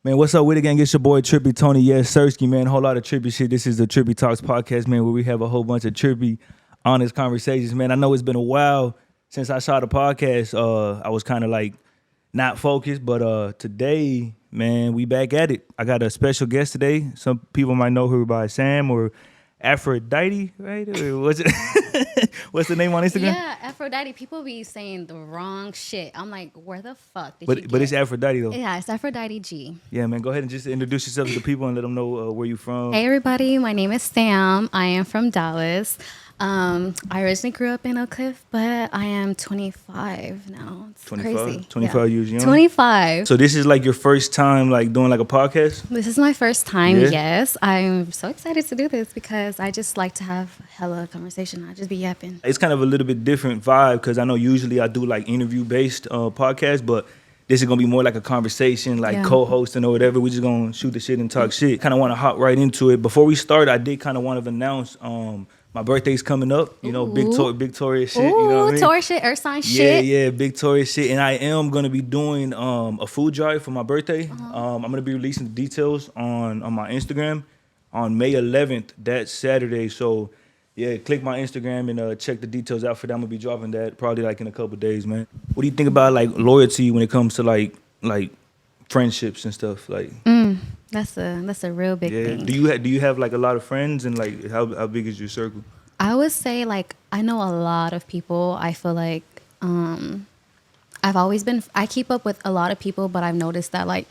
Man, what's up with it, gang? It's your boy Trippy Tony. Yes, Sirski, man. Whole lot of trippy shit. This is the Trippy Talks podcast, man, where we have a whole bunch of trippy, honest conversations, man. I know it's been a while since I saw the podcast. I was kind of like not focused, but today, man, we back at it. I got a special guest today. Some people might know her by Sam or Aphrodite, right? Or what's it? What's the name on Instagram? Yeah, Aphrodite. People be saying the wrong shit. I'm like, where the fuck did you But get it's Aphrodite though. Yeah, it's Aphrodite G. Yeah, man. Go ahead and just introduce yourself to the people and let them know where you from. Hey everybody, my name is Sam. I am from Dallas. I originally grew up in Oak Cliff, but I am 25 now. It's 25? crazy. 25 years young? 25. So this is like your first time like doing like a podcast? This is my first time, Yeah? yes. I'm so excited to do this because I just like to have hella conversation. I just be yapping. It's kind of a little bit different vibe because I know usually I do like interview-based podcasts, but this is going to be more like a conversation, like Yeah. co-hosting or whatever. We're just going to shoot the shit and talk shit. Kind of want to hop right into it. Before we start, I did kind of want to announce my birthday's coming up. You know, big Taurus shit. Ooh, You know what I mean? Taurus shit, Earth sign Yeah, shit. yeah, big Taurus shit. And I am going to be doing a food drive for my birthday. I'm going to be releasing the details on my Instagram on May 11th. That's Saturday. So, yeah, click my Instagram and check the details out for that. I'm going to be dropping that probably like in a couple days, man. What do you think about like loyalty when it comes to like friendships and stuff? Like, That's a real big yeah. thing. Do you have like a lot of friends and like how big is your circle? I would say like I know a lot of people. I feel like I keep up with a lot of people, but I've noticed that like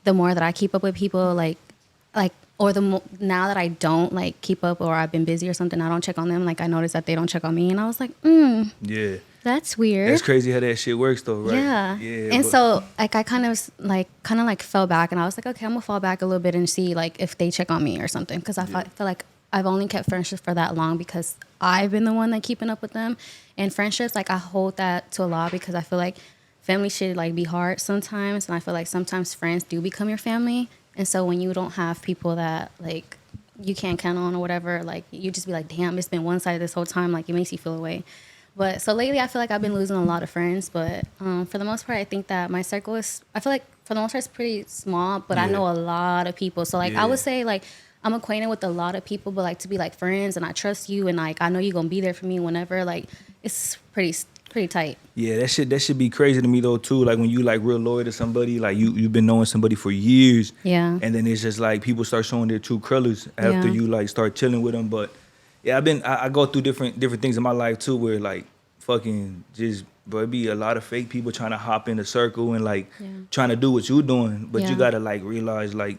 the more that I keep up with people, now that I don't like keep up or I've been busy or something, I don't check on them. Like I noticed that they don't check on me, and I was like, Yeah. that's weird. That's crazy how that shit works though, right? Yeah. Yeah. And but- so like I kind of fell back, and I was like, okay, I'm gonna fall back a little bit and see like if they check on me or something, because I feel like I've only kept friendships for that long because I've been the one that keeping up with them. And friendships, like I hold that to a lot because I feel like family should like be hard sometimes, and I feel like sometimes friends do become your family. And so when you don't have people that like you can't count on or whatever, like you just be like, damn, it's been one-sided this whole time. Like it makes you feel away. But so lately I feel like I've been losing a lot of friends. But for the most part, I think that my circle I feel like for the most part it's pretty small, but I Yeah. know a lot of people. So like Yeah. I would say like I'm acquainted with a lot of people, but like to be like friends and I trust you and like I know you're gonna be there for me whenever, like it's pretty tight. Yeah, that should be crazy to me though too. Like when you like real loyal to somebody, like you've been knowing somebody for years, Yeah. and then it's just like people start showing their true colors after Yeah. you like start chilling with them. But yeah, I go through different things in my life too, where like fucking just bro, it be a lot of fake people trying to hop in the circle and like trying to do what you're doing, but you Yeah. gotta like realize like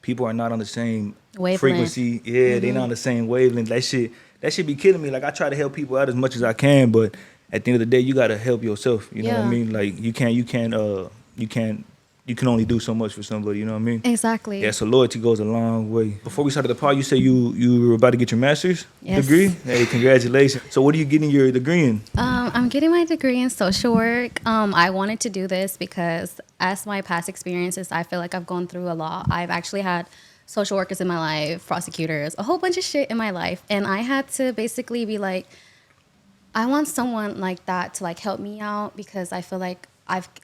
people are not on the same Wavelength. frequency. Yeah, they not on the same wavelength. That shit be killing me. Like I try to help people out as much as I can, but at the end of the day, you gotta help yourself. You know what I Yeah. mean? Like you can only do so much for somebody. You know what I mean? Exactly. Yeah. So loyalty goes a long way. Before we started the pod, you said you were about to get your master's Yes. degree. Hey, congratulations. So what are you getting your degree in? I'm getting my degree in social work. I wanted to do this because as my past experiences, I feel like I've gone through a lot. I've actually had social workers in my life, prosecutors, a whole bunch of shit in my life. And I had to basically be like, I want someone like that to like help me out because I feel like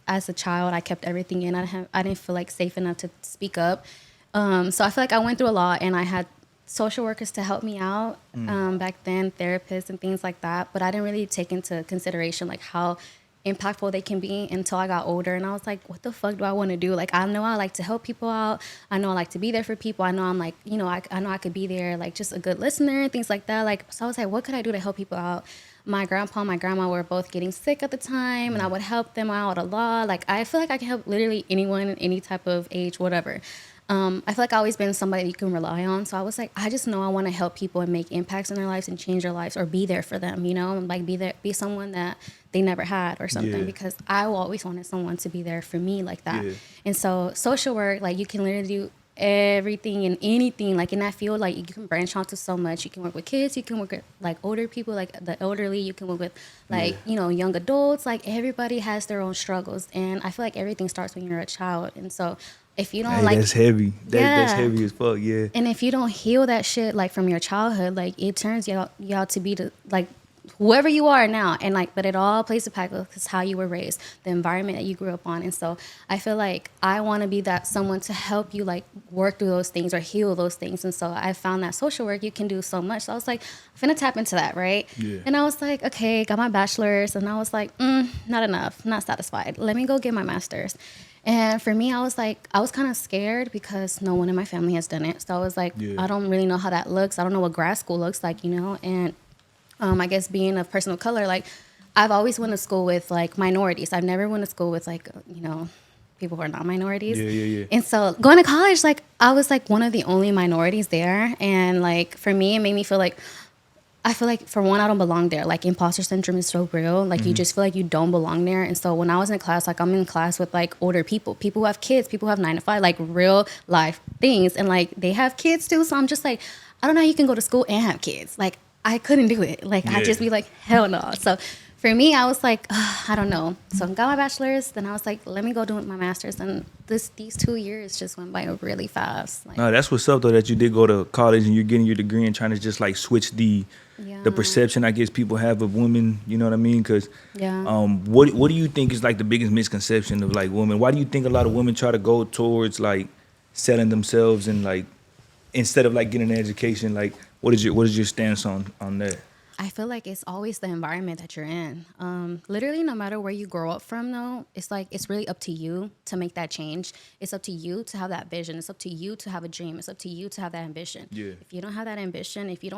as a child, I kept everything in. I didn't feel like safe enough to speak up. So I feel like I went through a lot, and I had social workers to help me out back then, therapists and things like that. But I didn't really take into consideration like how impactful they can be until I got older. And I was like, what the fuck do I want to do? Like, I know I like to help people out. I know I like to be there for people. I know I'm like, you know, I know I could be there, like just a good listener and things like that. Like, so I was like, what could I do to help people out? My grandpa and my grandma were both getting sick at the time, and I would help them out a lot. Like, I feel like I can help literally anyone in any type of age, whatever. I feel like I've always been somebody that you can rely on. So I was like, I just know I want to help people and make impacts in their lives and change their lives or be there for them, you know, like be someone that they never had or something, Yeah. because I always wanted someone to be there for me like that. Yeah. And so social work, like you can literally do everything and anything like in that field. Like you can branch onto so much. You can work with kids, you can work with like older people, like the elderly, you can work with like you know, young adults. Like everybody has their own struggles, and I feel like everything starts when you're a child. And so if you don't Hey, like that's heavy. That's Yeah. heavy as fuck. Yeah. and if you don't heal that shit like from your childhood, like it turns you out to be the like whoever you are now. And like, but it all plays a part because how you were raised, the environment that you grew up on. And so I feel like I want to be that someone to help you like work through those things or heal those things. And so I found that social work, you can do so much. So I was like, I'm finna tap into that, right? Yeah. And I was like, okay, got my bachelor's. And I was like, not enough, not satisfied. Let me go get my master's. And for me, I was kind of scared because no one in my family has done it. So I was like, I don't really know how that looks. I don't know what grad school looks like, you know? And I guess being a person of color, like I've always went to school with like minorities. I've never went to school with like, you know, people who are not minorities. Yeah. And so going to college, like I was like one of the only minorities there. And like for me, it made me feel like, I feel like for one, I don't belong there. Like imposter syndrome is so real. Like you just feel like you don't belong there. And so when I was in class, like I'm in class with like older people who have kids, people who have 9 to 5, like real life things. And like they have kids too. So I'm just like, I don't know how you can go to school and have kids. Like I couldn't do it. Like I'd just be like, hell no. So for me, I was like, I don't know. So I got my bachelor's. Then I was like, let me go do my master's. And these 2 years just went by really fast. Like, No, that's what's up though, that you did go to college and you're getting your degree and trying to just like switch the perception I guess people have of women. You know what I mean? Because what do you think is like the biggest misconception of like women? Why do you think a lot of women try to go towards like selling themselves and like instead of like getting an education? Like what is your stance on that? I feel like it's always the environment that you're in. Literally, no matter where you grow up from, though, it's like it's really up to you to make that change. It's up to you to have that vision. It's up to you to have a dream. It's up to you to have that ambition. Yeah. If you don't have that ambition, if you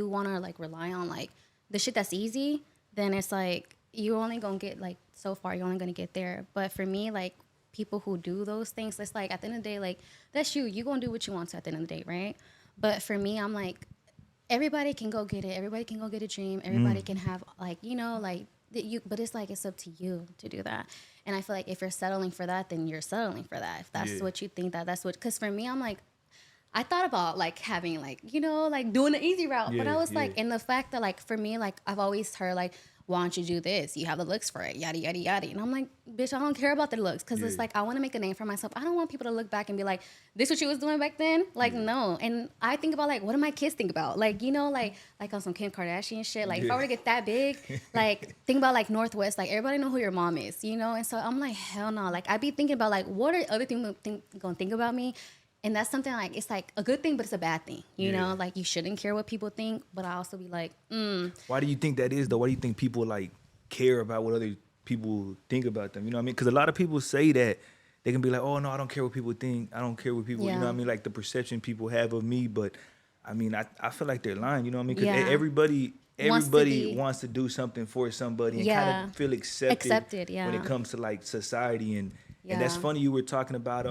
want to like rely on like the shit that's easy, then it's like you're only gonna get like so far. You're only gonna get there. But for me, like people who do those things, it's like at the end of the day, like that's you. You gonna do what you want to at the end of the day, right? But for me, I'm like, everybody can go get it. Everybody can go get a dream. Everybody can have like, you know, like but it's like, it's up to you to do that. And I feel like if you're settling for that, then you're settling for that. If that's what you think that's what, cause for me, I'm like, I thought about like having like, you know, like doing the easy route, but I was like, and the fact that like, for me, like I've always heard like, why don't you do this? You have the looks for it, yada, yada, yada. And I'm like, bitch, I don't care about the looks. Because it's like, I want to make a name for myself. I don't want people to look back and be like, this what you was doing back then? Like, no. And I think about like, what do my kids think about? Like, you know, like on some Kim Kardashian shit. Like, if I were to get that big, like, think about like Northwest. Like, everybody know who your mom is, you know? And so I'm like, hell no. Like, I'd be thinking about like, what are other people gonna think about me? And that's something like, it's like a good thing, but it's a bad thing. You know, like you shouldn't care what people think. But I also be like, Why do you think that is though? Why do you think people like care about what other people think about them? You know what I mean? Because a lot of people say that they can be like, oh no, I don't care what people think. I don't care what people, you know what I mean? Like the perception people have of me. But I mean, I feel like they're lying, you know what I mean? Because everybody wants to do something for somebody and kind of feel accepted when it comes to like society. And that's funny you were talking about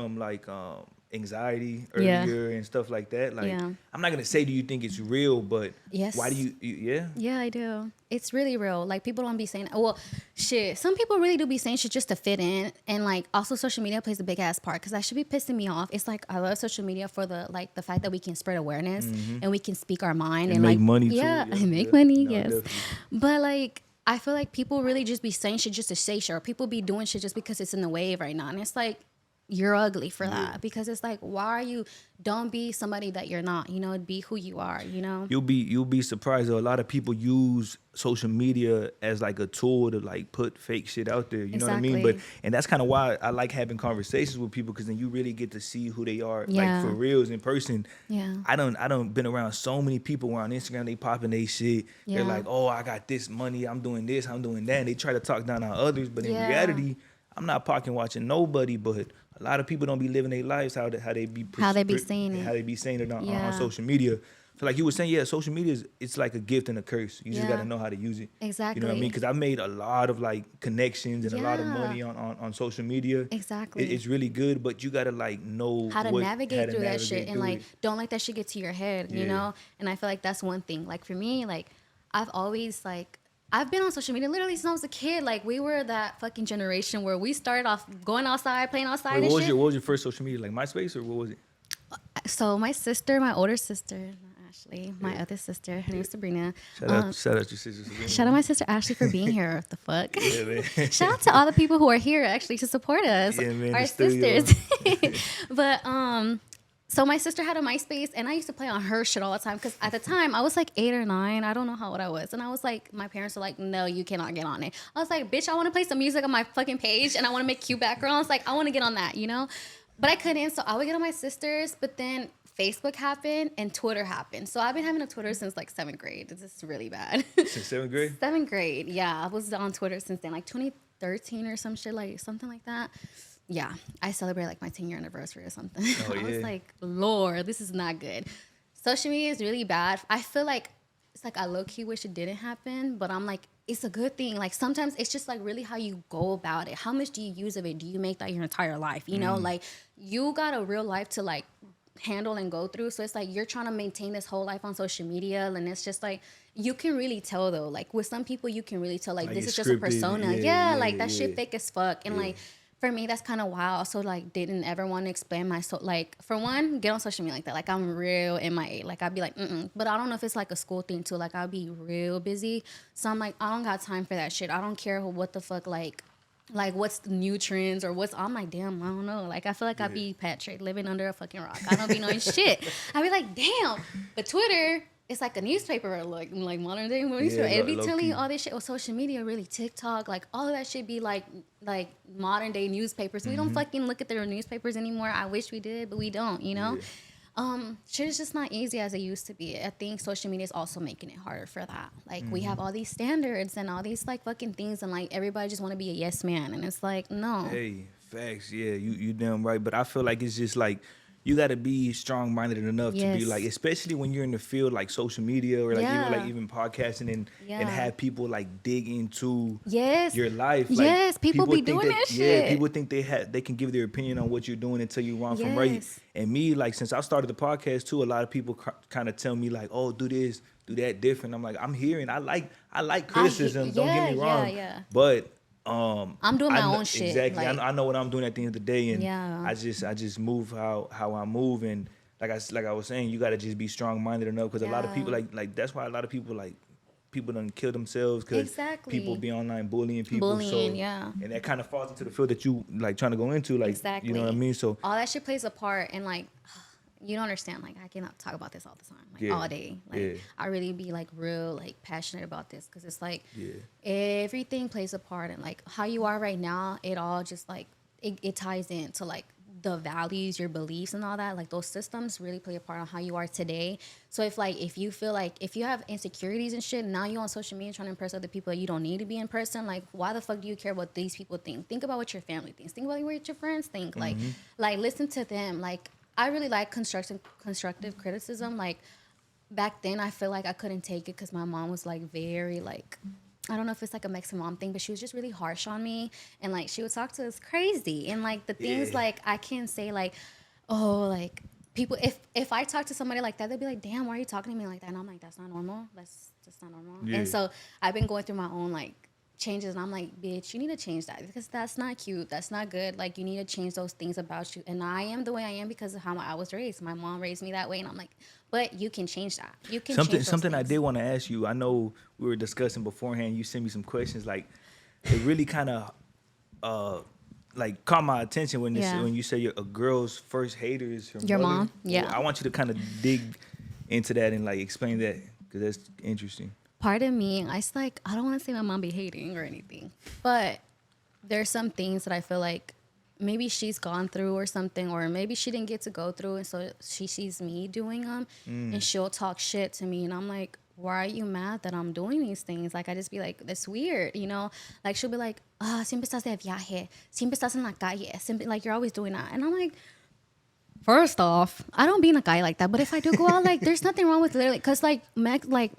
anxiety earlier and stuff like that. Like, I'm not gonna say do you think it's real, but why do you yeah, I do. It's really real. Like people don't be saying, well, shit, some people really do be saying shit just to fit in. And like also social media plays a big ass part because that should be pissing me off. It's like I love social media for the fact that we can spread awareness and we can speak our mind and make like money too. And make money. No, yes, definitely. but like I feel like people really just be saying shit just to say shit, or people be doing shit just because it's in the wave right now. And it's like, you're ugly for that, because it's like, why are you, don't be somebody that you're not, you know, be who you are, you know? You'll be surprised though. A lot of people use social media as like a tool to like put fake shit out there, you know what I mean? But and that's kind of why I like having conversations with people, because then you really get to see who they are like for reals in person. I don't been around so many people where on Instagram they popping they shit. They're like, oh, I got this money, I'm doing this, I'm doing that, and they try to talk down on others, but in reality, I'm not pocket watching nobody, but a lot of people don't be living their lives how they be saying it on social media. So like you were saying, social media it's like a gift and a curse. You just got to know how to use it. Exactly. You know what I mean? Because I made a lot of like connections and a lot of money on social media. Exactly. It's really good, but you got to like know how to navigate through that shit and like don't let that shit get to your head, you know? And I feel like that's one thing. Like for me, like I've always like, I've been on social media literally since I was a kid. Like we were that fucking generation where we started off going outside, playing outside. Wait, what was your first social media? Like MySpace or what was it? So my older sister, not Ashley, my other sister, her name's Sabrina. Shout out your sister Sabrina. Shout out my sister Ashley for being here. What the fuck? Yeah, man. Shout out to all the people who are here actually to support us, yeah, man, our sisters. But So my sister had a MySpace, and I used to play on her shit all the time because at the time I was like 8 or 9. I don't know how old I was, and I was like, my parents were like, "No, you cannot get on it." I was like, "Bitch, I want to play some music on my fucking page, and I want to make cute backgrounds. Like, I want to get on that, you know." But I couldn't, so I would get on my sister's. But then Facebook happened and Twitter happened. So I've been having a Twitter since like 7th grade. This is really bad. Since 7th grade? 7th grade, yeah. I was on Twitter since then, like 2013 or some shit, like something like that. Yeah, I celebrate like my 10-year anniversary or something. Oh, I was yeah. like, Lord, this is not good. Social media is really bad. I feel like it's like I low-key wish it didn't happen, but I'm like, it's a good thing. Like sometimes it's just like really how you go about it. How much do you use of it? Do you make that your entire life? You know, like you got a real life to like handle and go through. So it's like you're trying to maintain this whole life on social media, and it's just like you can really tell though. Like with some people, you can really tell like this is it's just a scripted. persona. Yeah, Like that yeah. shit fake as fuck. And like for me, that's kind of why I also like didn't ever want to explain my like for one, get on social media like that. Like I'm real MIA. Like I'd be like, but I don't know if it's like a school thing too. Like I'll be real busy, so I'm like I don't got time for that shit. I don't care what the fuck like what's the new trends or what's. I'm like, damn, I don't know. Like I feel like I be Patrick living under a fucking rock. I don't be knowing shit. I be like, damn. But Twitter, it's like a newspaper, like modern day newspaper. It'd be telling you all this shit. Or social media, really TikTok, like all of that shit be like modern day newspapers. We don't fucking look at their newspapers anymore. I wish we did, but we don't. You know. Shit is just not easy as it used to be. I think social media is also making it harder for that. Like we have all these standards and all these like fucking things, and like everybody just want to be a yes man, and it's like no. Hey, facts. Yeah, you damn right. But I feel like it's just like you got to be strong minded enough to be Yes. like, especially when you're in the field like social media or like Yeah. even podcasting and Yeah. have people like dig into Yes. your life. Like, Yes, people be think doing that shit. Yeah, people think they can give their opinion on what you're doing and tell you wrong from right. Yes. And me, like since I started the podcast too, a lot of people kind of tell me like, oh, do this, do that different. I'm like, I'm hearing, I like criticism. Don't get me wrong. Yeah. But I'm doing my own shit. Exactly. Like, I know what I'm doing at the end of the day, and Yeah. I just move how I move, and like I was saying, you got to just be strong minded enough because a lot of Yeah. people like that's why a lot of people people done kill themselves because Exactly. people be online bullying people. Bullying, so, yeah. and that kind of falls into the field that you like trying to go into, like Exactly. you know what I mean. So all that shit plays a part, and like you don't understand. Like I cannot talk about this all the time, like Yeah. all day. Like Yeah. I really be like real like passionate about this because it's like Yeah. everything plays a part, and like how you are right now, it all just like it ties into like the values, your beliefs, and all that. Like those systems really play a part on how you are today. So if you feel like if you have insecurities and shit, now you on social media trying to impress other people that you don't need to be in person. Like why the fuck do you care what these people think? Think about what your family thinks. Think about what your friends think. Like listen to them. Like I really like constructive criticism. Like back then, I feel like I couldn't take it because my mom was like very like, I don't know if it's like a Mexican mom thing, but she was just really harsh on me, and like she would talk to us crazy, and like the things Yeah. like I can't say like, oh like people if I talk to somebody like that, they'll be like, damn, why are you talking to me like that? And I'm like, that's not normal. That's just not normal. Yeah. And so I've been going through my own like changes, and I'm like, bitch, you need to change that because that's not cute. That's not good. Like you need to change those things about you. And I am the way I am because of how I was raised. My mom raised me that way, and I'm like, but you can change that. You can change those something I things. did want to ask you. I know we were discussing beforehand. You sent me some questions like it really kind of like caught my attention when Yeah. when you say a girl's first hater is her Your mother. mom? Yeah. I want you to kind of dig into that and like explain that because that's interesting. Part of me, I don't want to say my mom be hating or anything, but there's some things that I feel like maybe she's gone through or something, or maybe she didn't get to go through, and so she sees me doing them, and she'll talk shit to me, and I'm like, why are you mad that I'm doing these things? Like I just be like, that's weird, you know? Like she'll be like, siempre estás de viaje, siempre estás en la calle, siempre, like you're always doing that, and I'm like, first off, I don't be in a guy like that. But if I do go out, like, there's nothing wrong with literally, because like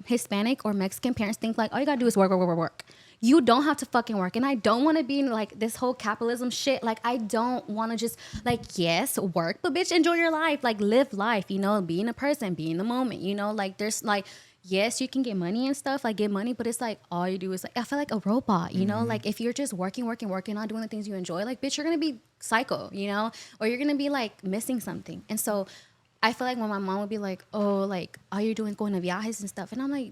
Hispanic or Mexican parents think like all you gotta do is work. You don't have to fucking work, and I don't want to be in like this whole capitalism shit. Like I don't want to just like yes work, but bitch enjoy your life, like live life. You know, being a person, be in the moment. You know, like there's like. Yes, you can get money and stuff, like get money, but it's like all you do is like I feel like a robot, you know? Like if you're just working, not doing the things you enjoy, like bitch, you're gonna be psycho, you know? Or you're gonna be like missing something. And so I feel like when my mom would be like, oh, like all you're doing is going to viajes and stuff, and I'm like,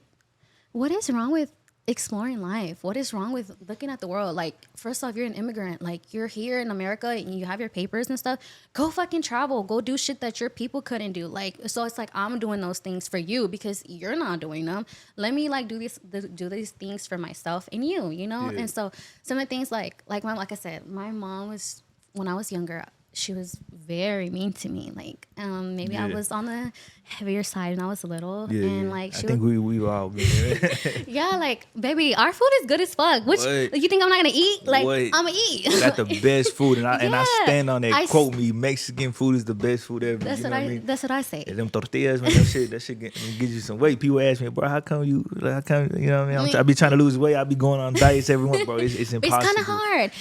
what is wrong with exploring life. What is wrong with looking at the world? Like, first off, you're an immigrant. Like, you're here in America and you have your papers and stuff. Go fucking travel. Go do shit that your people couldn't do. Like, so it's like I'm doing those things for you because you're not doing them. Let me like do these things for myself and you know. Yeah. And so some of the things like I said, my mom was, when I was younger, she was very mean to me. Like, maybe I was on the heavier side when I was little. And like, I think we all been there. yeah, like, baby, our food is good as fuck. Which, like, you think I'm not gonna eat? Like, I'm gonna eat. Got the best food, and I stand on that. Quote me, Mexican food is the best food ever. That's what I mean? That's what I say. And them tortillas, man, that shit get you some weight. People ask me, bro, how come you know what I mean? I be trying to lose weight. I be going on diets every month, bro. It's impossible. It's kind of hard.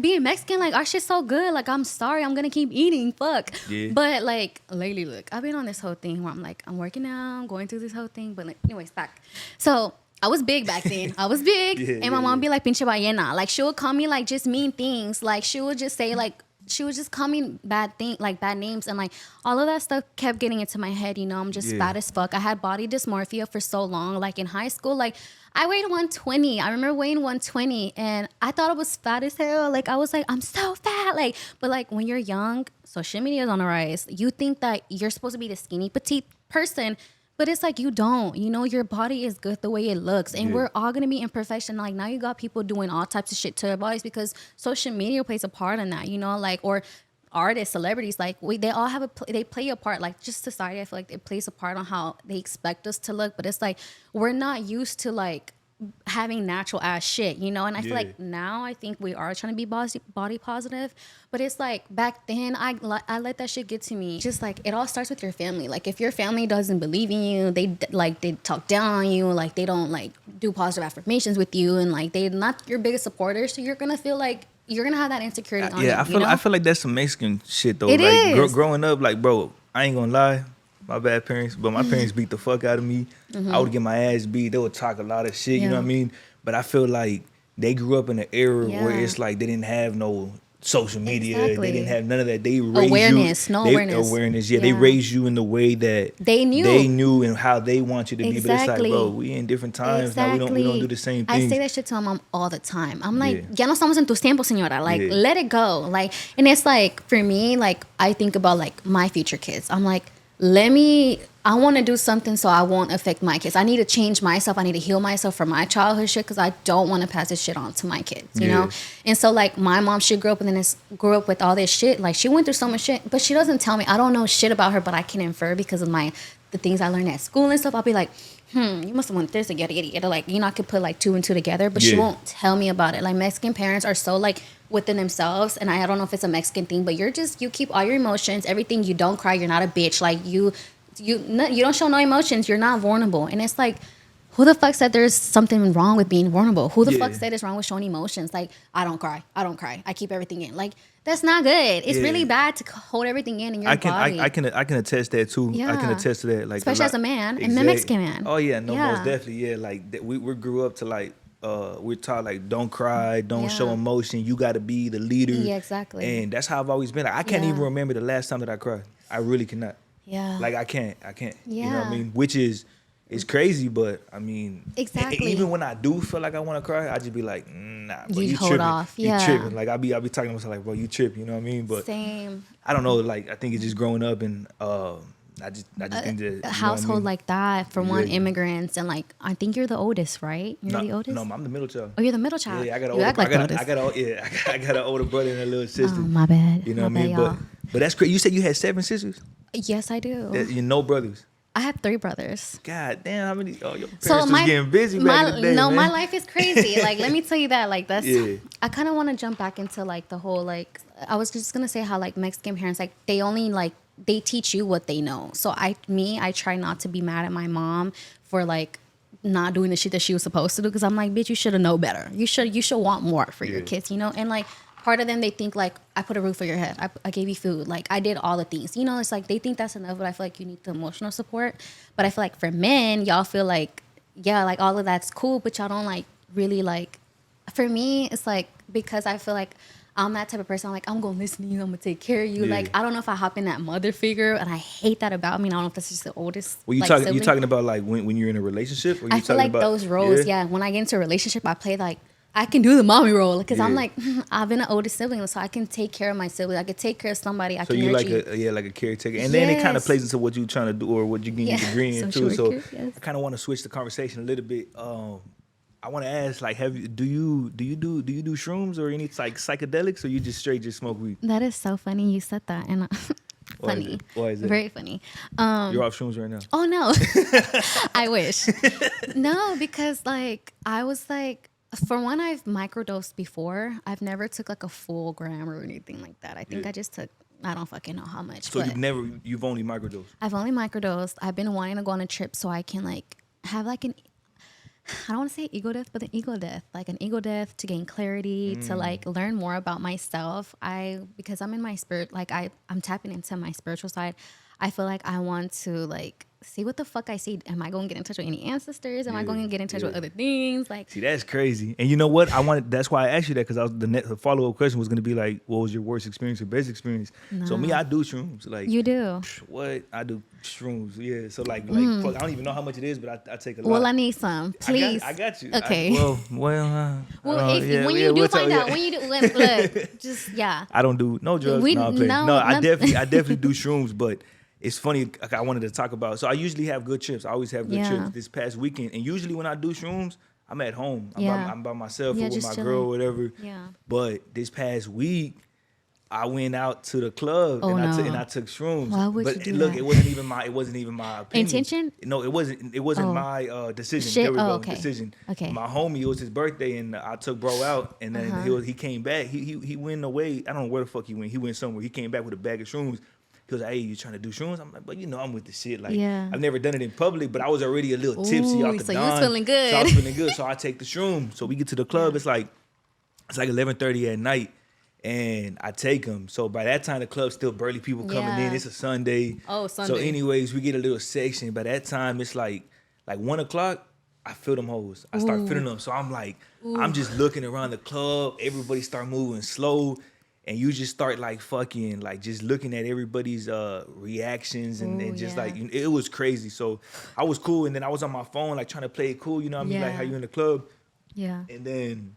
Being Mexican, like, our shit's so good. Like, I'm sorry, I'm gonna keep eating. Fuck. Yeah. But like, lately, look, I've been on this whole thing where I'm like, I'm working out, I'm going through this whole thing. But like, anyways, back. So I was big back then. I was big, and my mom be like, pinche ballena. Like, she would call me like just mean things. Like, she would just say like, she was just call me bad names, and like all of that stuff kept getting into my head. You know, I'm just fat as fuck. I had body dysmorphia for so long. Like, in high school, like, I weighed 120. I remember weighing 120, and I thought I was fat as hell. Like, I was like, I'm so fat. Like, but like, when you're young, social media is on the rise. You think that you're supposed to be the skinny petite person, but it's like, you don't. You know, your body is good the way it looks, and we're all gonna be imperfection. Like, now you got people doing all types of shit to their bodies because social media plays a part in that. You know, like, or artists, celebrities, like, they all have they play a part. Like, just society, I feel like it plays a part on how they expect us to look. But it's like, we're not used to like having natural ass shit, you know. And I feel like now I think we are trying to be body positive, but it's like back then I let that shit get to me. Just like, it all starts with your family. Like, if your family doesn't believe in you, they talk down on you, like, they don't like do positive affirmations with you, and like, they're not your biggest supporters, so you're gonna feel like you're gonna have that insecurity on you. I feel like that's some Mexican shit though. It is. Growing up, like, bro, I ain't gonna lie, my bad parents, but my parents beat the fuck out of me. I would get my ass beat. They would talk a lot of shit, you know what I mean? But I feel like they grew up in an era where it's like they didn't have no social media. Exactly. They didn't have none of that. They raised awareness. Yeah, they raised you in the way that they knew and how they want you to be. But it's like, bro, we in different times now. We don't do the same things. I say that shit to my mom all the time. I'm like, ya no estamos en tus tiempos, señora. Like, let it go. Like, and it's like, for me, like, I think about like my future kids. I'm like, I want to do something so I won't affect my kids. I need to change myself. I need to heal myself from my childhood shit because I don't want to pass this shit on to my kids, you know? And so, like, my mom, she grew up with all this shit. Like, she went through so much shit, but she doesn't tell me. I don't know shit about her, but I can infer because of the things I learned at school and stuff. I'll be like, you must have went this and yada. Like, you know, I could put like 2 and 2 together, but she won't tell me about it. Like, Mexican parents are so like within themselves, and I don't know if it's a Mexican thing, but you keep all your emotions, everything. You don't cry. You're not a bitch. Like, you don't show no emotions. You're not vulnerable. And it's like, who the fuck said there's something wrong with being vulnerable? Who the fuck said it's wrong with showing emotions? Like, I don't cry. I keep everything in. Like, that's not good. It's really bad to hold everything in your body. I can attest that too. I can attest to that. Like, especially as a man, and a Mexican man. Oh yeah, no, most definitely. Yeah, like we grew up to like we're taught like, don't cry, don't show emotion. You got to be the leader. Yeah, exactly. And that's how I've always been. Like, I can't even remember the last time that I cried. I really cannot. Yeah. Like, I can't. Yeah. You know what I mean? Which is, it's crazy, but I mean, exactly. Even when I do feel like I want to cry, I just be like, nah, bro, you hold tripping. off. You tripping. Like, I be talking to myself like, bro, you tripping. You know what I mean? But same. I don't know. Like, I think it's just growing up, and I just think that a household like that, for one, immigrants, and like, I think you're the oldest, right? You're the oldest. No, I'm the middle child. Oh, you're the middle child. Yeah, I got an you older. Act like I got an older brother and a little sister. Oh, my bad. You know my what I mean? Y'all. But that's crazy. You said you had 7 sisters? Yes, I do. You no brothers? I have 3 brothers. God damn, how many? Oh, your parents was getting busy back in the day, man. My life is crazy. Like, let me tell you that. Like, that's. Yeah. I kind of want to jump back into like the whole, like, I was just gonna say how like Mexican parents, like, they only like, they teach you what they know. So I try not to be mad at my mom for like not doing the shit that she was supposed to do, because I'm like, bitch, you should have known better. You should want more for your kids, you know. And like, part of them, they think like, I put a roof over your head, I gave you food, like, I did all the things, you know. It's like, they think that's enough, but I feel like you need the emotional support. But I feel like for men, y'all feel like, yeah, like, all of that's cool, but y'all don't like really like. For me, it's like, because I feel like I'm that type of person. I'm like, I'm gonna listen to you. I'm gonna take care of you. Yeah. Like, I don't know if I hop in that mother figure, and I hate that about me. And I don't know if that's just the oldest. Well, you like, talking? You sibling. talking about like when you're in a relationship? Or you I feel talking like about, those roles. Yeah. When I get into a relationship, I play like I can do the mommy role because I'm Yeah. like I've been an older sibling, so I can take care of my sibling. I can take care of somebody. I So can you like nurture you. like a caretaker, and then it kind of Yes. plays into what you're trying to do or what you need Yeah. to agree in Social too. So worker, yes. I kind of want to switch the conversation a little bit. I want to ask, like, do you do shrooms or any like psychedelics, or you just straight just smoke weed? That is so funny you said that, and Why is funny, it? Why is it? very funny. You're off shrooms right now. Oh no, I wish. No, because like I was like, for one, I've microdosed before. I've never took like a full gram or anything like that. I think Yeah. I just took. I don't fucking know how much. So but you've only microdosed. I've only microdosed. I've been wanting to go on a trip so I can like have like an. I don't want to say ego death, but an ego death, like an ego death to gain clarity, to like learn more about myself. Because I'm in my spirit, like I'm tapping into my spiritual side. I feel like I want to like see what the fuck I see. Am I going to get in touch with any ancestors? Am I going to get in touch with other things? Like, See, that's crazy. And you know what? That's why I asked you that, because the follow up question was going to be like, what was your worst experience or best experience? So me, I do shrooms. Like, you do. what? I do shrooms. Yeah. So like fuck, I don't even know how much it is, but I take a lot. Well, I need some, please. I got you. Okay. When you do find out, when you do, look, just yeah. I don't do no drugs. We- no, I'm playing. no, No, I nothing. definitely do shrooms, but it's funny. Like, I wanted to talk about. So I usually have good trips. I always have good Yeah. trips. This past weekend, and usually when I do shrooms, I'm at home. I'm by myself Yeah, or with just my chilling. girl or whatever. Yeah. But this past week, I went out to the club Oh, and no. I took shrooms. Why would but you do look, that? it wasn't even my opinion. Intention? No, it wasn't Oh. my decision. Shit. There we Oh, go. okay. Decision. Okay. My homie, it was his birthday, and I took bro out, and then he came back. He went away. I don't know where the fuck he went. He went somewhere. He came back with a bag of shrooms. He was like, "Hey, you trying to do shrooms?" I'm like, "But you know, I'm with the shit. Like, Yeah. I've never done it in public, but I was already a little tipsy Ooh, off the so you Don. was feeling good. So I was feeling good. So I take the shrooms. So we get to the club. It's like 11:30 at night, and I take them. So by that time, the club's still barely people coming in. Yeah. It's a Sunday. Oh, Sunday. So anyways, we get a little section. By that time, it's like 1:00. I feel them hoes. I start feeling them. So I'm like, I'm just looking around the club. Everybody start moving slow. And you just start like fucking like just looking at everybody's reactions and just yeah. like it was crazy. So I was cool, and then I was on my phone like trying to play it cool, you know what I mean? Like Yeah. how you in the club. Yeah. And then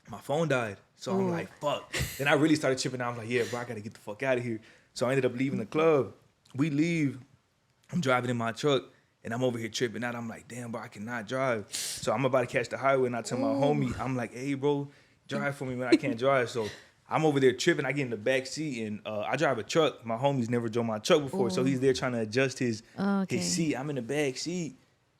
my phone died. So I'm like, fuck. Then I really started tripping out. I'm like, yeah, bro, I gotta get the fuck out of here. So I ended up leaving the club. We leave. I'm driving in my truck, and I'm over here tripping out. I'm like, damn, bro, I cannot drive. So I'm about to catch the highway, and I tell my homie, I'm like, hey, bro, drive for me, man. I can't drive. So I'm over there tripping. I get in the back seat, and I drive a truck. My homie's never drove my truck before, so he's there trying to adjust his seat. I'm in the back seat,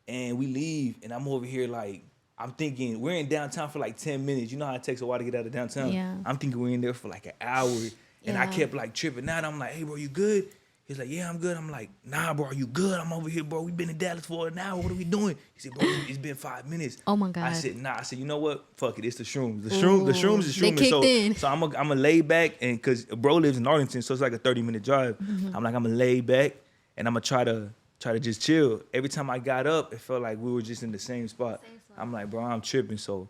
and we leave, and I'm over here like, I'm thinking we're in downtown for like 10 minutes. You know how it takes a while to get out of downtown. Yeah. I'm thinking we're in there for like an hour, and I Yeah. kept like tripping out. I'm like, hey, bro, you good? He's like, yeah, I'm good. I'm like, nah, bro, are you good? I'm over here, bro. We've been in Dallas for an hour. What are we doing? He said, bro, it's been 5 minutes. Oh, my God. I said, nah. I said, you know what? Fuck it. It's the shrooms. The shrooms is They shrooming. kicked in. So I'm a lay back, and because bro lives in Arlington, so it's like a 30-minute drive. Mm-hmm. I'm like, I'm a lay back, and I'm gonna try to just chill. Every time I got up, it felt like we were just in the same spot. I'm like, bro, I'm tripping. So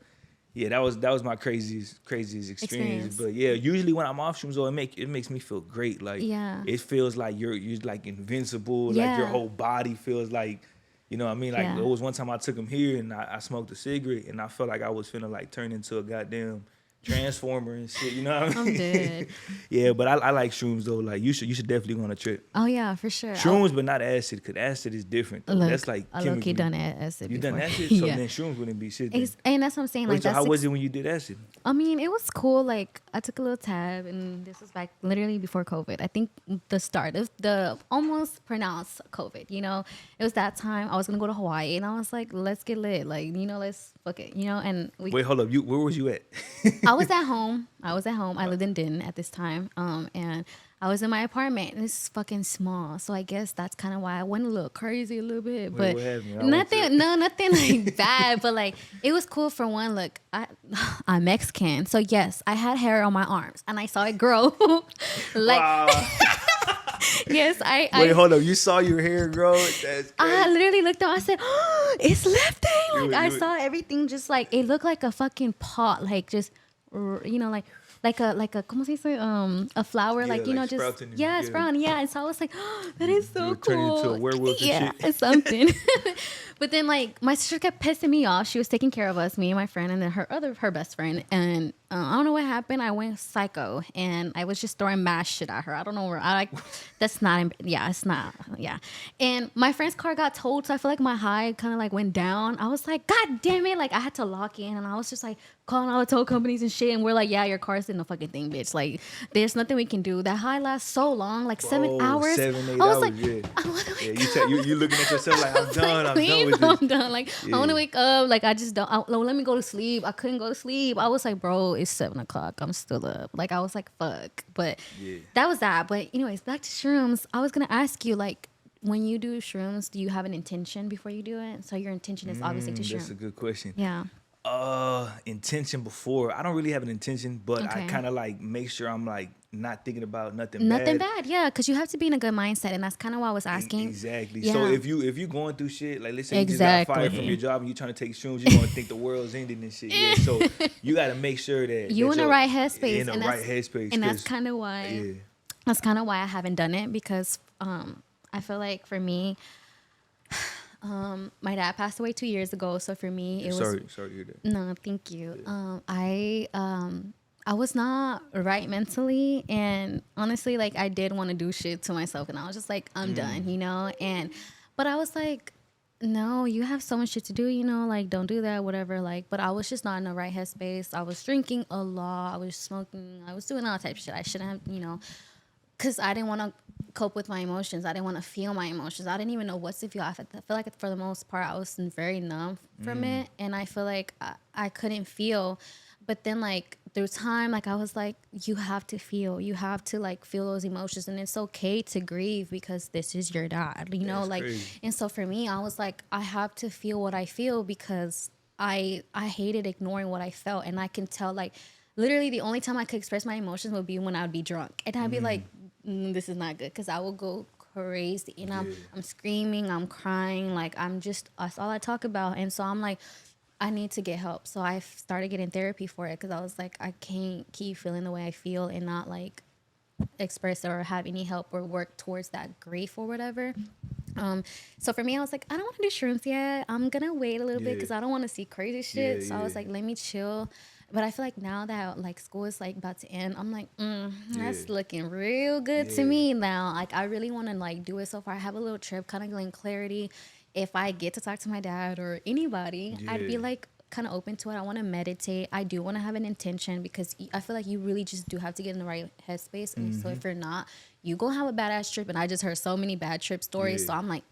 yeah, that was my craziest experience. But yeah, usually when I'm off shrooms, though, it makes me feel great. Like Yeah. it feels like you're like invincible. Like Yeah. your whole body feels like, you know what I mean? Like Yeah. it was one time I took them here, and I smoked a cigarette, and I felt like I was finna like turn into a goddamn transformer and shit. You know what I mean? I'm dead. Yeah, but I like shrooms though. Like you should definitely go on a trip. Oh yeah, for sure. Shrooms, but not acid, because acid is different. Though. Look, That's like I low key chemically. done acid. You done before. acid? So Yeah. then shrooms wouldn't be shit. Then. And that's what I'm saying. Wait, Like so that's how was it when you did acid? I mean, it was cool. Like I took a little tab, and this was back literally before COVID. I think the start of the almost pronounced COVID. You know, it was that time. I was gonna go to Hawaii, and I was like, let's get lit. Like, you know, let's fuck it. You know, and we. Wait, hold up. Where was you at? I was at home. I lived in Denton at this time. And I was in my apartment, and it's fucking small. So I guess that's kind of why I went a little crazy a little bit. Wait, But what happened? nothing like bad. But like it was cool for one. Look, I'm Mexican, so yes, I had hair on my arms, and I saw it grow. Like Wow. yes, Wait, I hold up. You saw your hair grow? That's crazy. I literally looked up. I said, oh, "It's lifting!" Like I you- saw everything just like it looked like a fucking pot, like just you know, like ¿cómo se dice? A flower, Yeah, like, you like know, just, sprouting and- yeah, yeah. sprouting, yeah. And so I was like, oh, that is You so would turn cool. into a werewolf and Yeah, shit. something. But then, like, my sister kept pissing me off. She was taking care of us, me and my friend, and then her best friend. And I don't know what happened. I went psycho, and I was just throwing mad shit at her. I don't know where. That's not. Yeah, it's not. Yeah. And my friend's car got towed, so I feel like my high kind of like went down. I was like, God damn it! Like I had to lock in, and I was just like calling all the tow companies and shit. And we're like, yeah, your car's in the fucking thing, bitch. Like there's nothing we can do. That high lasts so long, like 7 hours. 7, 8 I was hours, like, yeah. I want to wake Yeah, up. you looking at yourself like, I'm done, I'm Please, done with I'm this. done. Like I want to wake up. Like I just don't. Let me go to sleep. I couldn't go to sleep. I was like, bro, it's 7 o'clock. I'm still up. Like I was like, fuck. But Yeah. that was that. But anyways, back to shrooms. I was gonna ask you, like, when you do shrooms, do you have an intention before you do it? So your intention is obviously to That's a shroom. good question. Yeah. Intention before. I don't really have an intention, but I Okay. kind of like make sure I'm like not thinking about nothing Nothing bad. bad, yeah, because you have to be in a good mindset, and that's kind of why I was asking. Exactly. Yeah. So if you going through shit, like let's say you just got fired Exactly. from your job and you trying to take shrooms, you're gonna think the world's ending and shit. Yeah. So you got to make sure that you that in the you're right headspace, In the and right that's, headspace. and that's 'cause- kind of why. Yeah. That's kind of why I haven't done it, because I feel like for me, my dad passed away 2 years ago, so for me it was Sorry to hear that. no, thank you. I was not right mentally, and honestly, like I did want to do shit to myself, and I was just like, I'm done, you know. But I was like, no, you have so much shit to do, you know, like don't do that, whatever. Like, but I was just not in the right headspace. I was drinking a lot. I was smoking. I was doing all type of shit. I shouldn't have, you know, because I didn't want to cope with my emotions. I didn't want to feel my emotions. I didn't even know what to feel. I feel like for the most part, I was very numb from it. And I feel like I couldn't feel. But then like through time, like I was like, you have to feel. You have to like feel those emotions. And it's okay to grieve because this is your dad, you know? That's Like, crazy. and so for me, I was like, I have to feel what I feel because I hated ignoring what I felt. And I can tell like literally the only time I could express my emotions would be when I would be drunk. And I'd be like, this is not good, because I will go crazy and I'm screaming, I'm crying, like that's all I talk about. And so I'm like, I need to get help. So I started getting therapy for it, because I was like, I can't keep feeling the way I feel and not like express or have any help or work towards that grief or whatever. So for me, I was like, I don't want to do shrooms yet. I'm gonna wait a little bit because I don't want to see crazy shit. Yeah, so I was yeah. like, let me chill. But I feel like now that like school is like about to end, I'm like, that's looking real good to Yeah. me now. Like I really want to like do it. So far, I have a little trip, kind of getting clarity. If I get to talk to my dad or anybody, I'd be Yeah. like kind of open to it. I want to meditate. I do want to have an intention, because I feel like you really just do have to get in the right headspace. And so if you're not, you go have a badass trip. And I just heard so many bad trip stories. Yeah. So I'm like,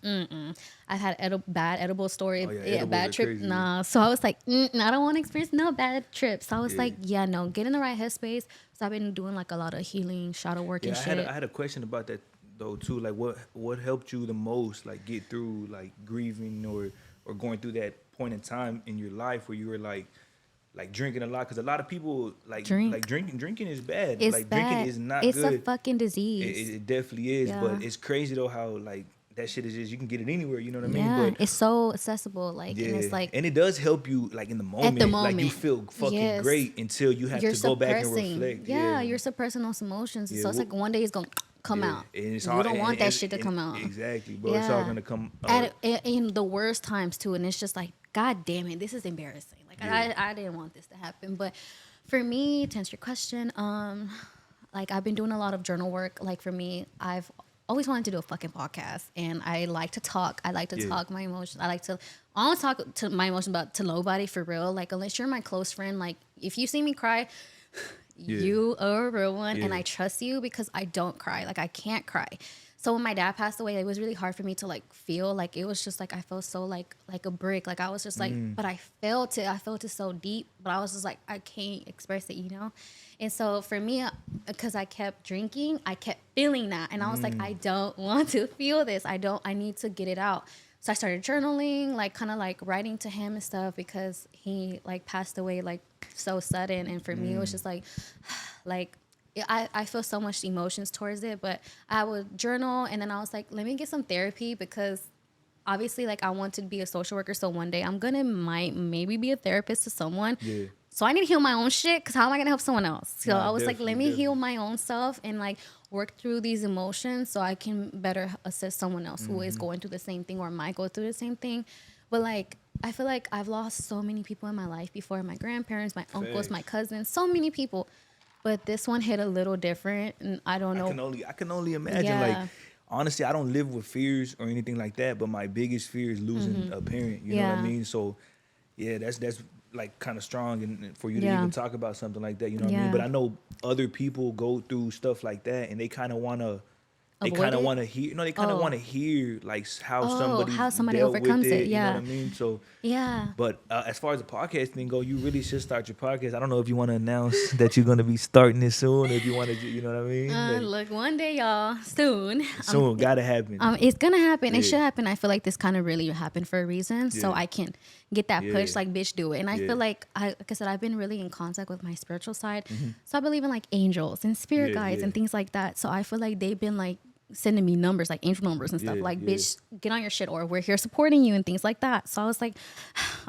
I've had bad edible story. Oh, yeah, Yeah, edibles bad are trip. crazy. Nah. So I was like, I don't want to experience no bad trips. So I was Yeah. like, yeah, no, get in the right headspace. So I've been doing like a lot of healing, shadow work and I shit. had a question about that though too. Like what helped you the most, like get through like grieving or going through that point in time in your life where you were like drinking a lot? Because a lot of people drinking is bad. It's like bad. drinking is not it's good. a fucking disease. It definitely is, Yeah. but it's crazy though how like that shit is just, you can get it anywhere. You know what I mean? Yeah, But it's so accessible. Like, and it's like and it does help you like in the moment. Like you moment. feel fucking Yes. great until you have you're to go back and suppressing. reflect. Yeah, you're suppressing those emotions. Yeah, So it's like one day it's gonna come out. And it's You all, don't want and- that and- shit to and- come out. Exactly, bro. It's all gonna come. In the worst times too, and it's just like, God damn it, this is embarrassing. Like Yeah. I didn't want this to happen. But for me, to answer your question, like I've been doing a lot of journal work. Like for me, I've always wanted to do a fucking podcast, and I like to talk. I like to talk my emotions. I don't talk to my emotions about to nobody for real. Like unless you're my close friend. Like if you see me cry, you are a real one, and I trust you because I don't cry. Like I can't cry. So when my dad passed away, it was really hard for me to like feel. Like it was just like I felt so like a brick. Like I was just like, but I felt it. I felt it so deep. But I was just like, I can't express it, you know. And so for me, because I kept drinking, I kept feeling that, and I was like, I don't want to feel this. I need to get it out. So I started journaling, like kind of like writing to him and stuff, because he like passed away like so sudden. And for me, it was just like I feel so much emotions towards it. But I would journal, and then I was like, let me get some therapy, because obviously like I want to be a social worker. So one day I'm gonna maybe be a therapist to someone. Yeah. So I need to heal my own shit because how am I gonna help someone else? So Nah, I was like, let me heal definitely. my own self and like work through these emotions so I can better assist someone else who is Mm-hmm. going through the same thing or might go through the same thing. But like I feel like I've lost so many people in my life before, my grandparents, my uncles, my Facts. cousins, so many people. But this one hit a little different and I don't know. I can only imagine. Like, Yeah. honestly, I don't live with fears or anything like that. But my biggest fear is losing a parent. You know what I Yeah. mean? So, yeah, that's like kind of strong, and for you to Yeah. even talk about something like that. You know what I mean? Yeah. But I know other people go through stuff like that, and they kind of wanna. They Avoid kind of it. want to hear, they kind of want Oh. to hear like how Oh, somebody how somebody dealt with overcomes it. it. You know what I Yeah. mean? So, Yeah. but as far as the podcasting go, you really should start your podcast. I don't know if you want to announce that you're going to be starting it soon, or if you want to, you know what I mean? Like, Look, one day, y'all, soon. soon, gotta happen. It's gonna happen. It Yeah, should happen. I feel like this kind of really happened for a reason, so yeah, I can get that yeah, push. Like, bitch, do it. And I yeah, feel like I said, I've been really in contact with my spiritual side, mm-hmm. so I believe in like angels and spirit Yeah, guides yeah, and things like that. So I feel like they've been like sending me numbers, like angel numbers and stuff. yeah, Like, yeah. bitch, get on your shit, or we're here supporting you and things like that. So I was like,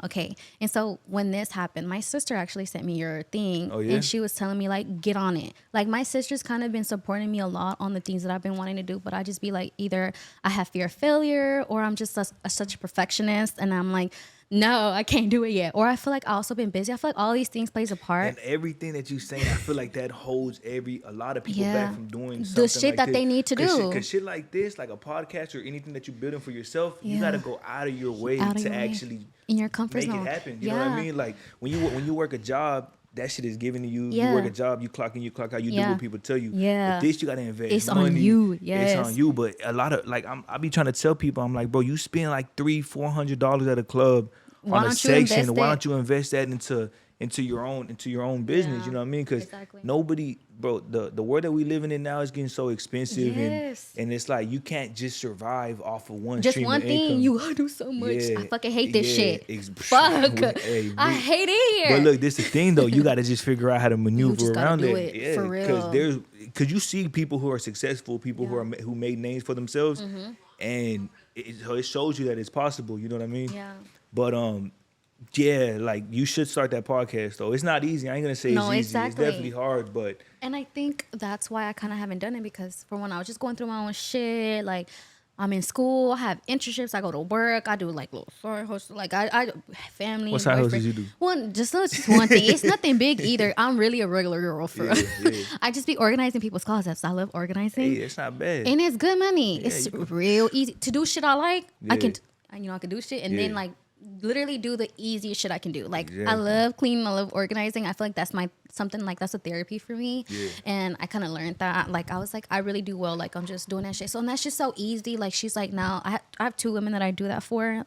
okay. And so when this happened, my sister actually sent me your thing, Oh yeah. and she was telling me like, get on it. Like my sister's kind of been supporting me a lot on the things that I've been wanting to do, but I just be like, either I have fear of failure, or I'm just such a perfectionist, and I'm like, no, I can't do it yet. Or I feel like I also been busy. I feel like all these things plays a part. And everything that you saying, I feel like that holds a lot of people back Yeah. from doing The something shit like that this. they need to do. Cause shit like this, like a podcast or anything that you're building for yourself, you Yeah. gotta go out of your way Out of to your way. actually In your comfort make zone. it happen. You know what I Yeah. mean? Like when you work a job, that shit is given to you. You Yeah. work a job, you clock in, you clock out, you do Yeah. what people tell you. Yeah. But this you gotta invest It's money. on you. It's on Yes. you. But a lot of like I be trying to tell people, I'm like, bro, you spend like $300-$400 at a club Why on a don't you section. invest Why it? don't you invest that into your own business? Yeah. You know what I mean? Because Exactly. nobody, bro, the world that we living in now is getting so expensive, Yes. and it's like you can't just survive off of one Just stream one of thing, income. you gotta do so much. Yeah, I fucking hate this yeah, shit. Fuck. Hey, I hate it here. but look, this the thing though. You got to just figure out how to maneuver just gotta around do it. it, for Because real. because you see people who are successful, people Yeah. Mm-hmm. who made names for themselves, and it shows you that it's possible. You know what I mean? Yeah. But yeah, like you should start that podcast though. It's not easy. I ain't gonna say No, it's easy. exactly. It's definitely hard, but And I think that's why I kind of haven't done it, because for when I was just going through my own shit, like I'm in school, I have internships, I go to work, I do like little side hustle, like I family. What side hustles boyfriend. you do? One, just one thing. It's nothing big either. I'm really a regular girl for real. Yeah. I just be organizing people's closets. I love organizing. Hey, it's not bad. And it's good money. Yeah, It's you can- real easy to do shit I like. I Yeah. can, I can do shit and then Yeah. like literally do the easiest shit I can do. Like I Exactly. love cleaning, I love organizing. I feel like that's something like that's a therapy for me. Yeah. And I kind of learned that. Like I was like, I really do well. Like I'm just doing that shit. So and that's just so easy. Like she's like, now I have two women that I do that for.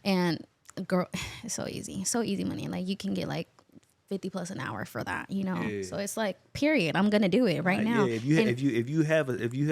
And girl, it's so easy money. Like you can get like 50 plus an hour for that, you know? Yeah. So it's like, period. I'm going to do it right now. Yeah, if you And- if you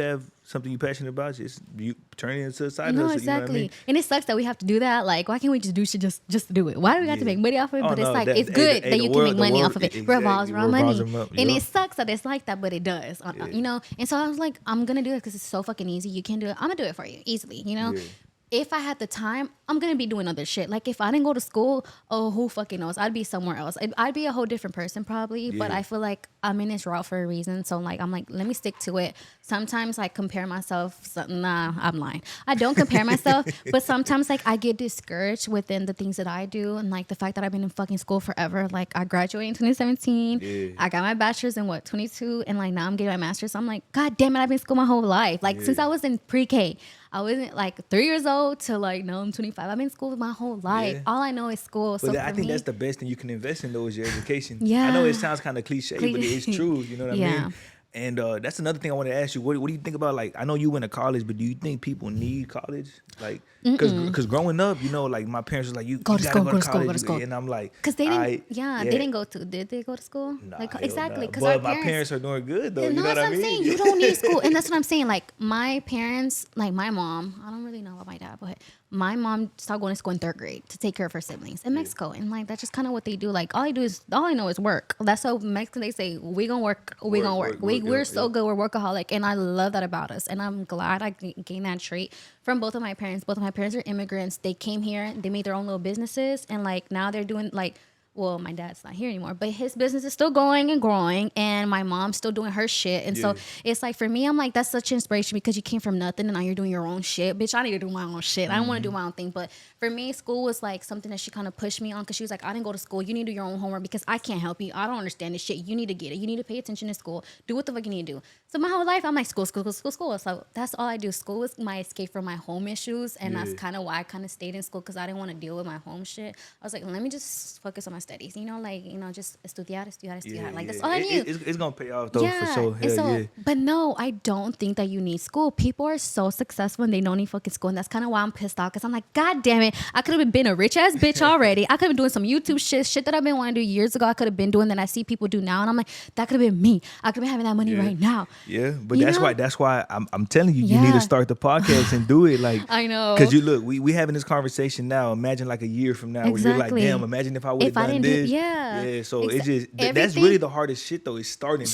have something you're passionate about, just you turn it into a side No, hustle. exactly. You know what I mean? And it sucks that we have to do that. Like, why can't we just do shit just to do it? Why do we have to Yeah. make money off of it? Oh, But it's no, like, that- it's hey, good hey, that the you can world- make the money world- off of it. exactly, Revolves around revolves money. around- And yeah. it sucks that it's like that, but it does. Yeah. You know? And so I was like, I'm going to do it because it's so fucking easy. You can do it. I'm going to do it for you easily, you know? Yeah. If I had the time, I'm gonna be doing other shit. Like if I didn't go to school, oh, who fucking knows? I'd be somewhere else. I'd be a whole different person probably. But Yeah. I feel like I'm in this route for a reason. So like I'm like, let me stick to it. Sometimes I compare myself. Nah, I'm lying. I don't compare myself. But sometimes like I get discouraged within the things that I do, and like the fact that I've been in fucking school forever. Like I graduated in 2017. Yeah. I got my bachelor's in 22, and like now I'm getting my master's. I'm like, God damn it, I've been in school my whole life. Like since Yeah. I was in pre-K. I wasn't like 3 years old to like now I'm 25. I've been in school my whole life. Yeah. All I know is school. But So I for think me, that's the best thing you can invest in though is your education. Yeah. I know it sounds kind of cliche, but it's true. You know what I Yeah. mean? And that's another thing I want to ask you. What do you think about, like, I know you went to college, but do you think people need college? Like, because growing up, you know, like my parents was like, you Go to gotta school, go go to to school, go college. to school. And I'm like, because they didn't, yeah. they didn't go to. Did they go to school? Nah, Like hell exactly, nah. because But our my parents. parents are doing good though. No, You know that's what I what I'm mean? saying. You don't need school, and that's what I'm saying. Like my parents, like my mom. I don't really know about my dad, but my mom stopped going to school in 3rd grade to take care of her siblings in Mexico, and like that's just kind of what they do. Like all I know is work. That's how Mexican they say we gonna work, we gonna work. We're yeah, so yeah. good. We're workaholic, and I love that about us. And I'm glad I gained that trait from both of my parents. Both of my parents are immigrants. They came here, they made their own little businesses, and like now they're doing like well, my dad's not here anymore, but his business is still going and growing, and my mom's still doing her shit. And so it's like, for me, I'm like, that's such inspiration because you came from nothing and now you're doing your own shit. Bitch, I need to do my own shit. I don't want to do my own thing. But for me, school was like something that she kind of pushed me on, because she was like, I didn't go to school. You need to do your own homework because I can't help you. I don't understand this shit. You need to get it. You need to pay attention to school. Do what the fuck you need to do. So my whole life, I'm like, school, school, school, school, school. So that's all I do. School was my escape from my home issues. And that's kind of why I kind of stayed in school, because I didn't want to deal with my home shit. I was like, let me just focus on my studies. You know, like, just estudiar. Like, that's all I need. It's gonna pay off though, for sure. Hell, but no, I don't think that you need school. People are so successful and they don't need fucking school. And that's kind of why I'm pissed off, because I'm like, God damn it. I could have been a rich ass bitch already. I could have been doing some YouTube shit that I've been wanting to do years ago. I could have been doing that I see people do now. And I'm like, that could have been me. I could have been having that money right now. Yeah, but that's why I'm telling you, you need to start the podcast and do it. Like, I know. Because you look, we having this conversation now. Imagine like a year from now, where you're like, damn, imagine if I would have done this. So it's just, that's really the hardest shit though, is starting.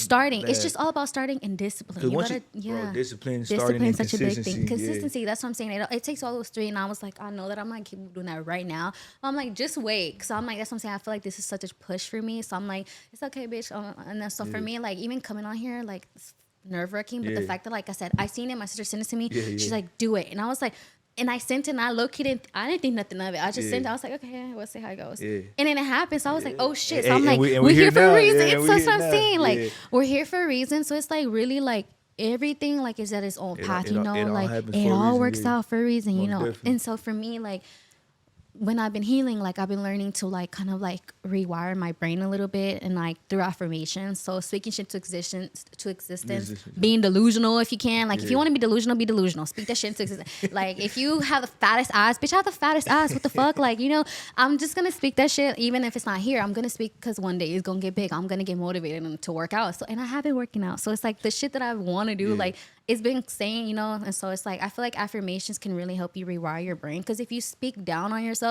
It's just all about starting and discipline. You gotta, bro, discipline, starting, and such a big thing. consistency. Consistency, that's what I'm saying. It takes all those three, and I was like, I know that I'm not keep doing that right now. I'm like, just wait. So I'm like, that's what I'm saying. I feel like this is such a push for me. So I'm like, it's okay, bitch. And then, so for me, like, even coming on here, like, it's nerve-wracking. But the fact that, like I said, I seen it. My sister sent it to me. She's like, do it. And I was like, and I sent it, and I low-key I didn't think nothing of it. I just sent it. I was like, okay, we'll see how it goes. And then it happened. So I was like, oh shit. So I'm like, we're here for a reason. It's so what I'm saying. Like, we're here for a reason. So it's like really like everything like is at its own path, you know, like it all works out for a reason, you know. Definitely. And so for me, like, when I've been healing, like, I've been learning to like kind of like rewire my brain a little bit, and like through affirmations. So speaking shit to existence, being delusional if you can. Like, if you want to be delusional. Speak that shit into existence. Like, if you have the fattest ass, bitch, I have the fattest ass. What the fuck? Like, you know, I'm just gonna speak that shit even if it's not here. I'm gonna speak because one day it's gonna get big. I'm gonna get motivated to work out. So, and I have been working out. So it's like the shit that I want to do, like, it's been saying, you know. And so it's like, I feel like affirmations can really help you rewire your brain, because if you speak down on yourself,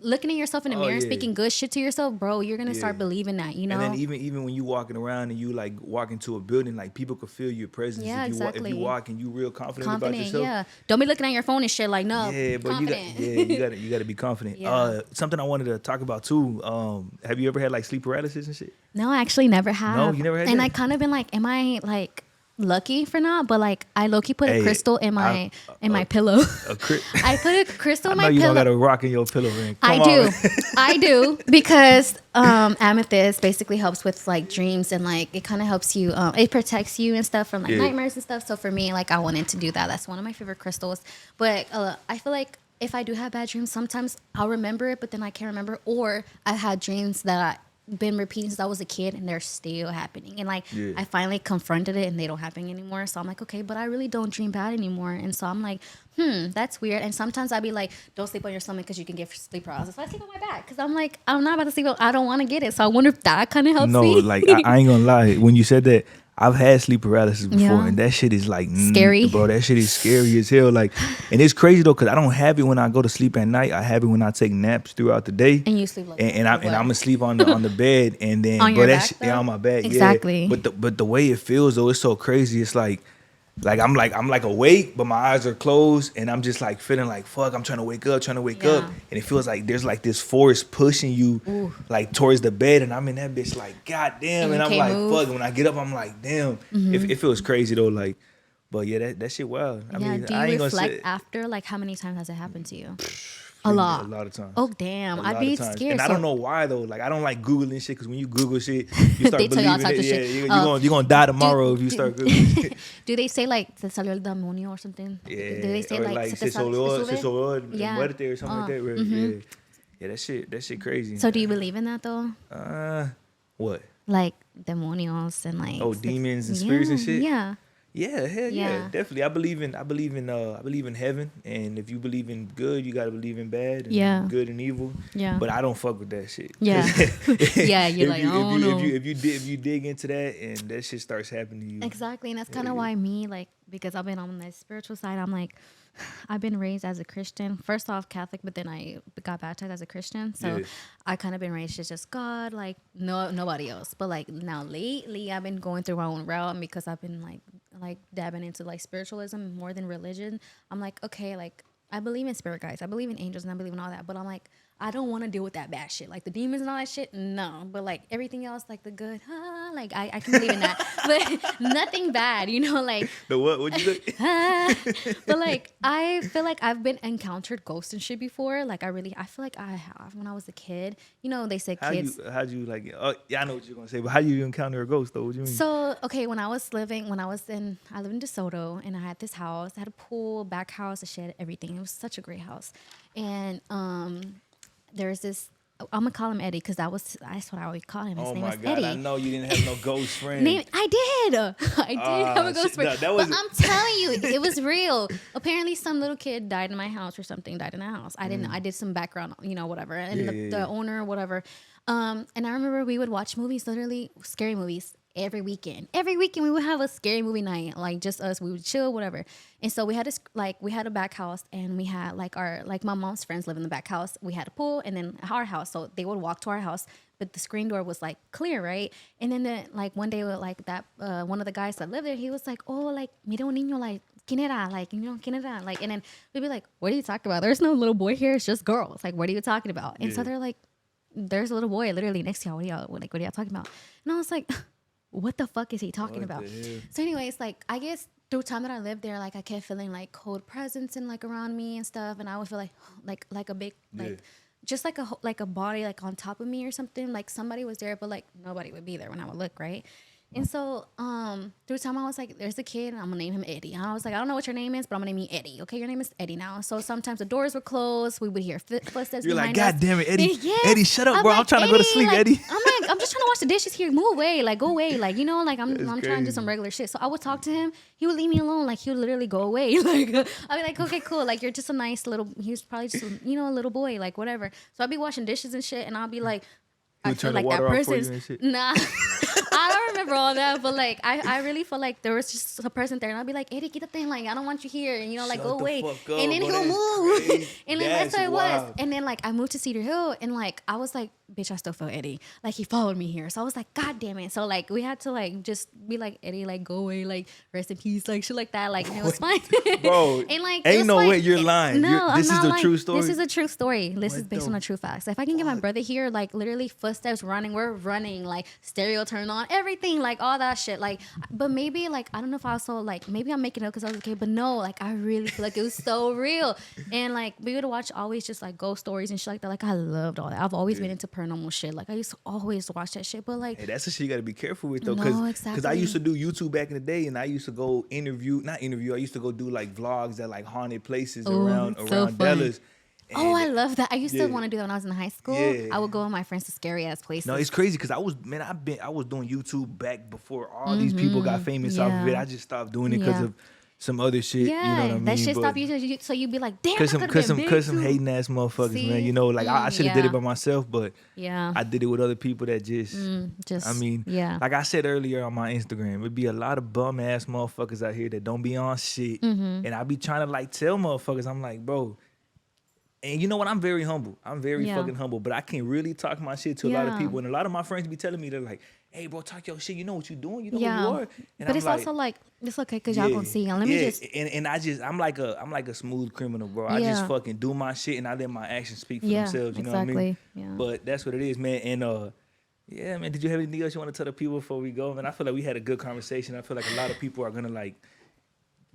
looking at yourself in the mirror and speaking good shit to yourself, bro, you're gonna start believing that, you know. And then even when you walking around and you like walk into a building, like, people could feel your presence. If you walk and you real confident about yourself. Don't be looking at your phone and shit like, no. But you got to be confident. Something I wanted to talk about too. Have you ever had like sleep paralysis and shit? No, I actually never have. No, you never had. And that? I kind of been like, am I like lucky for not? But like, I low-key put a crystal in my pillow. I put a crystal in my pillow. You don't got a rock in your pillow, man. I do because amethyst basically helps with like dreams, and like it kind of helps you. It protects you and stuff from like nightmares and stuff. So for me, like, I wanted to do that. That's one of my favorite crystals. But I feel like if I do have bad dreams, sometimes I'll remember it, but then I can't remember. Or I've had dreams that been repeating since I was a kid, and they're still happening. And like, I finally confronted it, and they don't happen anymore. So I'm like, okay, but I really don't dream bad anymore. And so I'm like, that's weird. And sometimes I'd be like, don't sleep on your stomach because you can get sleep paralysis. So I sleep on my back because I'm like, I'm not about to sleep. I don't want to get it. So I wonder if that kind of helps me. No, like, I ain't gonna lie. When you said that, I've had sleep paralysis before, and that shit is like scary, bro. That shit is scary as hell. Like, and it's crazy though, because I don't have it when I go to sleep at night. I have it when I take naps throughout the day. And you sleep like and I'm asleep on the bed, and then on your back, on my back, exactly. But the way it feels though, it's so crazy. It's like I'm like awake, but my eyes are closed, and I'm just like feeling like, fuck, I'm trying to wake up, and it feels like there's like this force pushing you like towards the bed, and I'm in that bitch like, god damn, and I'm like, fuck. When I get up, I'm like, damn. It feels crazy though, like, but yeah, that shit wild. I mean, do you I ain't reflect after? Like, how many times has it happened to you? A lot of times. Oh damn, I'd be scared. And I don't know why though. Like, I don't like Googling shit, because when you Google shit, you start believing it. Yeah, you're gonna die tomorrow if you start Googling shit. Do they say like se salió el demonio or something? Yeah. Do they say like se subió muerte or something like that? Yeah, that shit crazy. So do you believe in that though? What? Like demonios and like demons and spirits and shit. Yeah. Yeah, hell yeah, definitely. I believe in heaven, and if you believe in good, you gotta believe in bad, and good and evil. Yeah. But I don't fuck with that shit. Yeah. You're like, I don't know. If you dig into that, and that shit starts happening to you. Exactly, and that's kind of why me, like, because I've been on the spiritual side, I'm like, I've been raised as a Christian. First off Catholic, but then I got baptized as a Christian. So I kind of been raised as just God, like nobody else. But like now lately, I've been going through my own route, because I've been like dabbing into like spiritualism more than religion. I'm like, okay, like I believe in spirit guides, I believe in angels, and I believe in all that. But I'm like, I don't want to deal with that bad shit. Like the demons and all that shit, no. But like everything else, like the good, like I can believe in that. But nothing bad, you know, like The what? What'd you say? but like I feel like I've been encountered ghosts and shit before. Like I feel like I have when I was a kid. You know, they say kids. How'd you like? Oh, yeah, I know what you're gonna say, but how you encounter a ghost though? What do you mean? So okay, when I lived in DeSoto, and I had this house. I had a pool, back house, a shed, everything. It was such a great house, and there's this. I'm gonna call him Eddie because that's what I always call him. His name my was God, Eddie. I know you didn't have no ghost friend. I did. I did have a ghost shit, friend. that was but I'm telling you, it was real. Apparently, some little kid died in my house or something. Died in the house. I didn't. I did some background, whatever. And the owner, whatever. And I remember we would watch movies, literally scary movies, every weekend. Every weekend we would have a scary movie night, like just us. We would chill, whatever. And so we had a back house, and we had my mom's friends live in the back house. We had a pool, and then our house. So they would walk to our house, but the screen door was like clear, right? And then one day, one of the guys that lived there, he was like, "Oh, like mira un niño, like quién era, like quién era, like." And then we'd be like, "What are you talking about? There's no little boy here. It's just girls. Like, what are you talking about?" And so they're like, "There's a little boy literally next to y'all. What are y'all talking about?" And I was like, what the fuck is he talking about? So anyways, like I guess through time that I lived there, like I kept feeling like cold presence and like around me and stuff, and I would feel like a big just like a body like on top of me or something, like somebody was there, but like nobody would be there when I would look, right? And so through time I was like, there's a kid and I'm gonna name him Eddie. And I was like, I don't know what your name is, but I'm gonna name you Eddie. Okay, your name is Eddie now. So sometimes the doors were closed, we would hear footsteps. You're like, behind God damn it, Eddie. Yes. Eddie, shut up, bro. I'm trying to go to sleep, like, Eddie. I'm just trying to wash the dishes here. Move away, like go away, like like I'm trying to do crazy. some regular shit. So I would talk to him. He would leave me alone. Like he would literally go away. Like I'd be like, okay, cool. Like you're just a nice little. He was probably just a little boy, like whatever. So I'd be washing dishes and shit, and I'll be like, I feel like that person's nah. I don't remember all that, but like I really feel like there was just a person there, and I'll be like, Eddie, get the thing, like I don't want you here, and like go away, and then he'll move, and then that's how it was. And then like I moved to Cedar Hill, and like I was like, bitch, I still feel Eddie, like he followed me here, so I was like, God damn it. So like we had to like just be like, Eddie, like go away, like rest in peace, like shit like that, like and it was fine, bro. And like ain't no way you're lying. No, this is a true story. This is a true story. This is based on a true fact. So if I can get my brother here, like literally footsteps running, we're running, like stereo turned on, everything, like all that shit, like. But maybe like I don't know if I also like maybe I'm making it up because I was a kid, but no, like I really feel like it was so real. And like we would watch always just like ghost stories and shit like that. Like I loved all that. I've always been into paranormal shit. Like I used to always watch that shit. But like, hey, that's the shit you gotta be careful with though, because I used to do YouTube back in the day, and I used to go I used to go do like vlogs at like haunted places around Dallas. And I love that. I used to want to do that when I was in high school. Yeah. I would go with my friends to scary ass places. No, it's crazy because I was doing YouTube back before all these people got famous off of it. I just stopped doing it because of some other shit. Yeah, you know what I mean? That shit stopped you, so you'd be like, damn, cause some hating ass motherfuckers, see? Man. You know, like I should have did it by myself, but I did it with other people that just I mean, like I said earlier on my Instagram, it'd be a lot of bum ass motherfuckers out here that don't be on shit, and I be trying to like tell motherfuckers, I'm like, bro. And you know what? I'm very humble. I'm very fucking humble. But I can really talk my shit to a lot of people. And a lot of my friends be telling me, they're like, hey, bro, talk your shit. You know what you doing? You know who you are? And but it's also like, it's okay because y'all gonna see. Let me just... And I'm like a smooth criminal, bro. I just fucking do my shit and I let my actions speak for themselves. You know what I mean? Yeah. But that's what it is, man. And yeah, man, did you have anything else you want to tell the people before we go? Man, I feel like we had a good conversation. I feel like a lot of people are going to like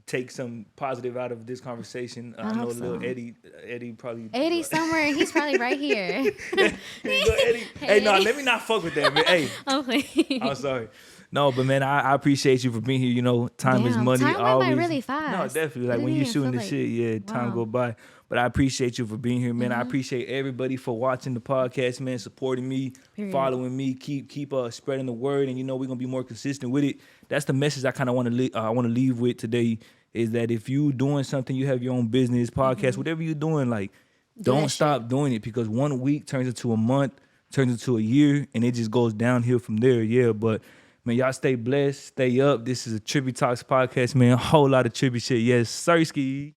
take some positive out of this conversation. I know little Eddie probably... Eddie somewhere, he's probably right here. Eddie. Hey, no, let me not fuck with that, man. Hey, I'm sorry. No, but man, I appreciate you for being here. You know, time is money. Time went by really fast. No, definitely. Like when you're shooting the shit, time go by. But I appreciate you for being here, man. I appreciate everybody for watching the podcast, man, supporting me, following me, keep spreading the word, and you know we're gonna be more consistent with it. That's the message I kind of want to leave with today. Is that if you doing something, you have your own business, podcast, whatever you're doing, like don't stop doing it, because 1 week turns into a month, turns into a year, and it just goes downhill from there. Yeah, but man, y'all stay blessed, stay up. This is a Trippy Talks podcast, man. A whole lot of trippy shit. Yes, Sirski.